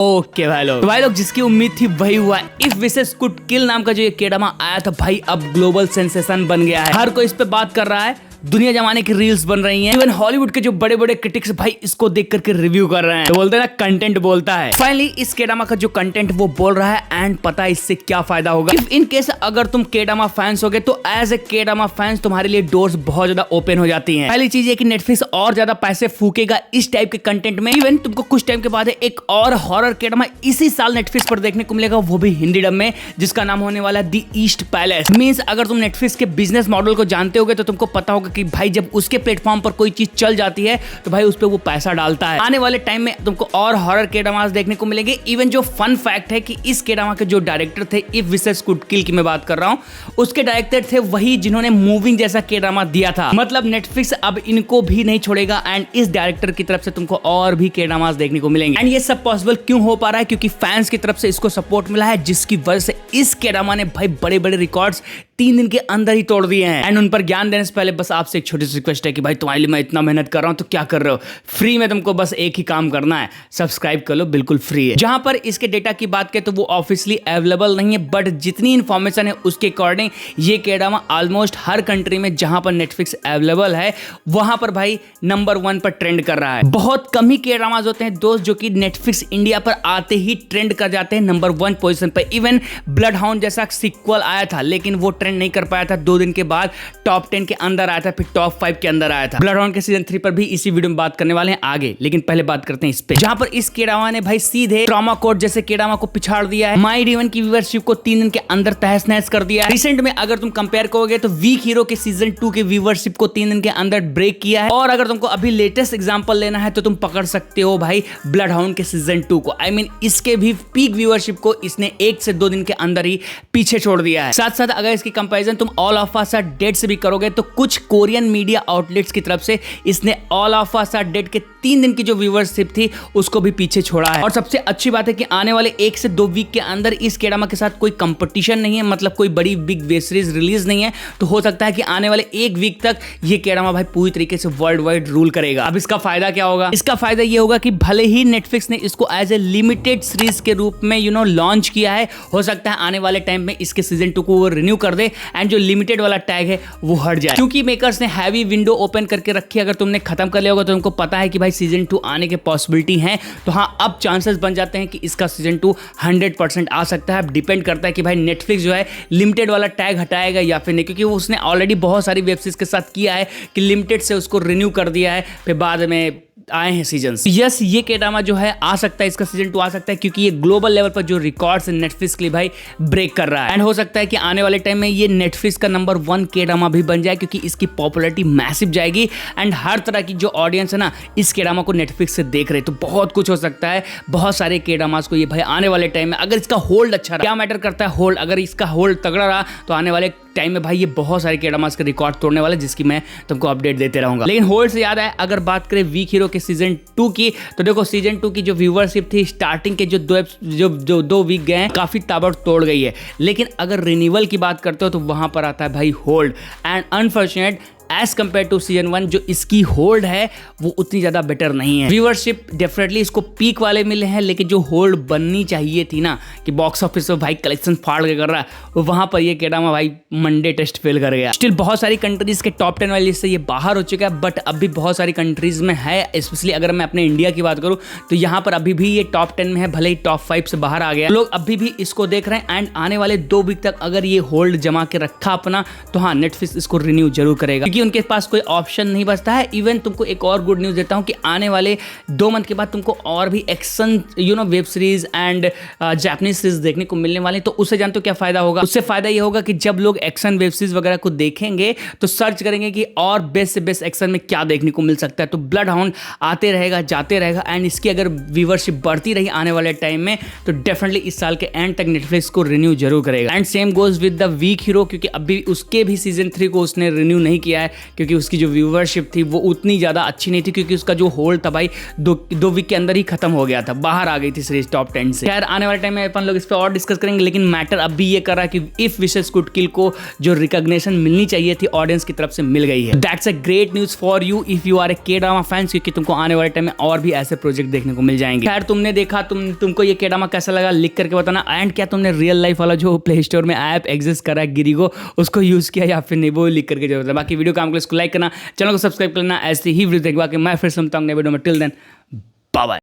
Okay भाई लोग, तो भाई लोग जिसकी उम्मीद थी वही हुआ। इफ विशेष कुड किल नाम का जो ये केडामा आया था भाई, अब ग्लोबल सेंसेशन बन गया है। हर कोई इस पे बात कर रहा है, दुनिया जमाने की रील्स बन रही हैं। इवन हॉलीवुड के जो बड़े बड़े क्रिटिक्स भाई इसको देख करके रिव्यू कर रहे हैं। तो बोलते हैं ना, कंटेंट बोलता है। फाइनली इस केडामा का जो कंटेंट वो बोल रहा है, एंड पता है इससे क्या फायदा होगा। इफ इन केस अगर तुम केडामा फैंस हो गए तो एज ए केडामा फैंस तुम्हारे लिए डोर्स बहुत ज्यादा ओपन हो जाती हैं। पहली चीज है कि नेटफ्लिक्स और ज्यादा पैसे फूकेगा इस टाइप के कंटेंट में। इवन तुमको कुछ टाइम के बाद एक और हॉरर केडामा इसी साल नेटफ्लिक्स पर देखने को मिलेगा, वो भी हिंदी डब में, जिसका नाम होने वाला द ईस्ट पैलेस। मींस अगर तुम नेटफ्लिक्स के बिजनेस मॉडल को जानते होगे तो तुमको पता होगा कि भाई जब उसके प्लेटफॉर्म पर कोई चीज चल जाती है तो भाई उस पर वो पैसा डालता है। आने वाले टाइम में तुमको और हॉरर केडामास देखने को मिलेंगे। इवन जो फन फैक्ट है कि इस केडामा के जो डायरेक्टर थे, इफ विशेष कुड किल की मैं बात कर रहा हूं, उसके डायरेक्टर थे वही जिन्होंने मूविंग जैसा केडामा दिया था। मतलब नेटफ्लिक्स अब इनको भी नहीं छोड़ेगा, एंड इस डायरेक्टर की तरफ से तुमको और भी केडामास देखने को मिलेंगे। एंड ये सब पॉसिबल क्यों हो पा रहा है? क्योंकि फैंस की तरफ से इसको सपोर्ट मिला है, जिसकी वजह से इस केडामा ने भाई बड़े बड़े रिकॉर्ड्स 3 दिन के अंदर ही तोड़ दिए हैं। एंड उन पर ज्ञान देने से पहले बस आपसे एक छोटी सी रिक्वेस्ट है कि भाई तुम्हारे लिए मैं इतना मेहनत कर रहा हूं तो क्या कर रहे हो? फ्री में तुमको बस एक ही काम करना है, सब्सक्राइब कर लो, बिल्कुल फ्री है। जहां पर इसके डेटा की बात करें तो वो ऑफिशियली अवेलेबल नहीं है, बट जितनी इंफॉर्मेशन है उसके अकॉर्डिंग ये केडामा ऑलमोस्ट हर कंट्री में जहां पर नेटफ्लिक्स अवेलेबल है वहां पर भाई नंबर 1 पर ट्रेंड कर रहा है। बहुत कम ही केडामाज होते हैं दोस्त जो कि नेटफ्लिक्स इंडिया पर आते ही ट्रेंड कर जाते हैं नंबर 1 पोजीशन पर। इवन ब्लड हाउंड जैसा सीक्वल आया था, लेकिन वो ट्रेंड नहीं कर पाया था। 2 दिन के बाद टॉप 10 के अंदर आया था, फिर टॉप 5 के अंदर आया था। ब्लड हाउंड के सीजन 3 पर भी इसी वीडियो में बात करने वाले हैं आगे, लेकिन पहले बात करते हैं इस पे, जहां पर इस केडामा ने भाई सीधे ट्रॉमा कोड जैसे केडामा को पिछाड़ दिया है। माई डिवन की व्यूअरशिप को 3 दिन के अंदर तहस नहस कर दिया है। रिसेंट में अगर तुम कंपेयर करोगे तो वीक हीरो के सीजन 2 के व्यूअरशिप को 3 दिन के अंदर ब्रेक किया है। और अगर तुमको अभी लेटेस्ट एग्जांपल लेना है तो तुम पकड़ सकते हो भाई ब्लड हाउंड के सीजन 2 को। आई मीन इसके भी पीक व्यूअरशिप को इसने 1 से 2 दिन के अंदर ही पीछे छोड़ दिया है। साथ साथ अगर इसकी कंपैरिजन तुम All of Us Are Dead से भी करोगे तो कुछ कोरियन मीडिया आउटलेट्स की तरफ से इसने All of Us Are Dead के 3 दिन की जो व्यूअरशिप थी उसको भी पीछे छोड़ा है। और सबसे अच्छी बात है कि आने वाले 1 से 2 वीक के अंदर इस केडामा के साथ कोई कंपटीशन नहीं है, मतलब कोई बड़ी बिग वेब सीरीज रिलीज नहीं है। तो हो सकता है कि आने वाले 1 वीक तक ये केडामा भाई पूरी तरीके से वर्ल्ड वाइड रूल करेगा। अब इसका फायदा क्या होगा? इसका फायदा ये होगा कि भले ही नेटफ्लिक्स ने इसको एज ए लिमिटेड सीरीज के रूप में लॉन्च किया है, हो सकता है आने वाले टाइम में इसके सीजन 2 को वो रिन्यू कर दे एंड जो लिमिटेड वाला टैग है वो हट जाए। क्योंकि मेकर्स ने हैवी विंडो ओपन करके रखी है, अगर तुमने खत्म कर लिया होगा तो तुमको पता है कि भाई सीजन 2 आने के पॉसिबिलिटी है। तो हाँ, अब चांसेस बन जाते हैं कि इसका सीजन 2 100% आ सकता है। डिपेंड करता है कि भाई नेटफ्लिक्स जो है लिमिटेड वाला टैग हटाएगा या फिर नहीं, क्योंकि वो उसने ऑलरेडी बहुत सारी वेब सीरीज के साथ किया है कि लिमिटेड से उसको रिन्यू कर दिया है, फिर बाद में आए हैं सीजन्स। यस, ये केडामा जो है आ सकता है, इसका सीजन 2 आ सकता है, क्योंकि ये ग्लोबल लेवल पर जो रिकॉर्ड्स है नेटफ्लिक्स के लिए भाई ब्रेक कर रहा है। एंड हो सकता है कि आने वाले टाइम में ये नेटफ्लिक्स का नंबर 1 केडामा भी बन जाए, क्योंकि इसकी पॉपुलैरिटी मैसिव जाएगी एंड हर तरह की जो ऑडियंस है ना इस केडामा को नेटफ्लिक्स से देख रहे। तो बहुत कुछ हो सकता है, बहुत सारे केडामास को ये भाई आने वाले टाइम में, अगर इसका होल्ड अच्छा रहा, क्या मैटर करता है होल्ड, अगर इसका होल्ड तगड़ा रहा तो आने वाले टाइम में भाई ये बहुत सारे केडामास के रिकॉर्ड तोड़ने वाले, जिसकी मैं तुमको अपडेट देते रहूंगा। लेकिन होल्ड से याद है, अगर बात करें वीक हीरो के सीजन 2 की, तो देखो सीजन 2 की जो व्यूअरशिप थी स्टार्टिंग के जो 2 वीक गए हैं काफी ताबड़तोड़ गई है। लेकिन अगर रिन्यूअल की बात करते हो तो वहां पर आता है भाई hold, and unfortunate as compare to season 1 जो इसकी होल्ड है वो उतनी ज्यादा बेटर नहीं है। व्यूअरशिप डेफिनेटली इसको पीक वाले मिले हैं, लेकिन जो होल्ड बननी चाहिए थी ना कि बॉक्स ऑफिस पे भाई कलेक्शन फाड़ के कर रहा है, वहां पर ये केडामा भाई मंडे टेस्ट फेल कर गया। स्टिल बहुत सारी कंट्रीज के टॉप 10 वाली लिस्ट से ये बाहर हो चुका है, बट अभी बहुत सारी कंट्रीज में है। स्पेशली अगर मैं अपने इंडिया की बात करूं तो यहाँ पर अभी भी ये टॉप 10 में है, भले ही टॉप 5 से बाहर आ गया। लोग अभी भी इसको देख रहे हैं, एंड आने वाले 2 वीक तक अगर ये होल्ड जमा के रखा अपना तो हाँ, नेटफ्लिक्स इसको रिन्यू जरूर करेगा, क्योंकि उनके पास कोई ऑप्शन नहीं बचता है। इवन तुमको एक और गुड न्यूज देता हूं कि आने वाले 2 मंथ के बाद तुमको और भी action web series and Japanese series देखने को मिलने वाले। तो उससे जानते हो क्या फायदा होगा? उससे फायदा ये होगा कि जब लोग एक्शन वेब सीरीज वगैरह को देखेंगे तो सर्च करेंगे कि और बेस्ट से बेस्ट एक्शन में क्या देखने को मिल सकता है। तो ब्लड हाउंड आते रहेगा, जाते रहेगा, एंड इसकी अगर व्यूअरशिप बढ़ती रही आने वाले टाइम में तो डेफिनेटली इस साल के एंड तक नेटफ्लिक्स को रिन्यू जरूर करेगा। And same goes with the Weak Hero, क्योंकि अभी उसके भी सीजन 3 को उसने रिन्यू नहीं किया है, है, क्योंकि उसकी जो व्यूवरशिप थी वो उतनी ज़्यादा अच्छी नहीं थी, क्योंकि उसका जो होल्ड था भाई 2 वीक के अंदर ही खत्म हो गया था, बाहर आ गई थी सीरीज टॉप 10 से। खैर आने वाले टाइम में अपन लोग इस पर और डिस्कस करेंगे, लेकिन मैटर अब भी ये कर रहा है कि इफ विशेस कुड किल को जो रिकॉग्निशन मिलनी चाहिए थी ऑडियंस की तरफ से मिल गई है। That's a great news for you if you are a K drama fans, क्योंकि तुमको आने वाले टाइम में और भी ऐसे प्रोजेक्ट देखने को मिल जाएंगे। खैर तुमने देखा, तुमको ये के ड्रामा कैसा लगा लिख करके बताना। एंड क्या तुमने रियल लाइफ वाला जो प्ले स्टोर में ऐप एग्जिस्ट कर रहा है गिरिगो, उसको यूज किया या फिर नहीं, वो लिख करके जरूर बताना। बाकी वीडियो काम को लाइक करना, चैनल को सब्सक्राइब करना, ऐसे ही वीडियो देखवा के मैं फिर सुनता हूँ नए वीडियो में। Till then